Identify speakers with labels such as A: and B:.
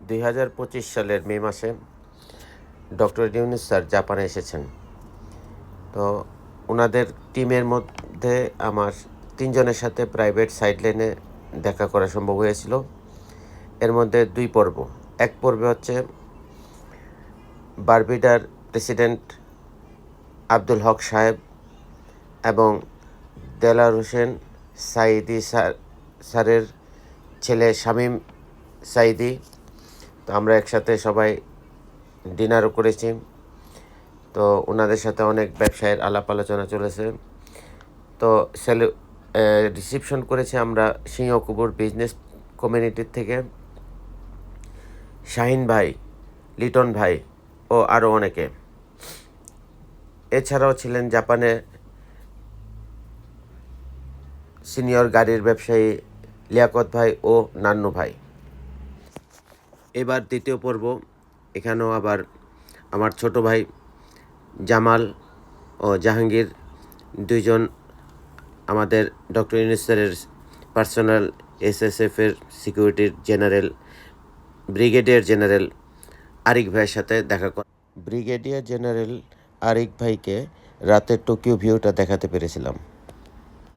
A: 2025 সালের মে মাসে doctor Yunus sir জাপানে এসেছেন। তো ওনাদের টিমের মধ্যে আমার 3 জনের সাথে প্রাইভেট সাইডলাইনে দেখা করা সম্ভব হয়েছিল। এর মধ্যে 2 পর্ব। এক পর্বে হচ্ছে বারবিডার প্রেসিডেন্ট আব্দুল হক সাহেব এবং দেলার হোসেন সাঈদী স্যারের ছেলে শামীম সাঈদী। তো আমরা একসাথে সবাই ডিনারও করেছি। তো ওনাদের সাথে অনেক ব্যবসায়ের আলাপ আলোচনা চলেছে। তো রিসিপশন করেছি আমরা সিংহকুবুর বিজনেস কমিউনিটির থেকে শাহিন ভাই, লিটন ভাই ও আরও অনেকে। এছাড়াও ছিলেন জাপানে সিনিয়র গাড়ির ব্যবসায়ী লিয়াকত ভাই ও নান্নু ভাই। এবার দ্বিতীয় পর্ব, এখানেও আবার আমার ছোট ভাই জামাল ও জাহাঙ্গীর, 2 জন আমাদের ডক্টর ইউনূস স্যারের পার্সোনাল এসএসএফের সিকিউরিটির জেনারেল ব্রিগেডিয়ার জেনারেল আরিক ভাইয়ের সাথে দেখা করা। ব্রিগেডিয়ার জেনারেল আরিক ভাইকে রাতের টোকিও ভিউটা দেখাতে পেরেছিলাম।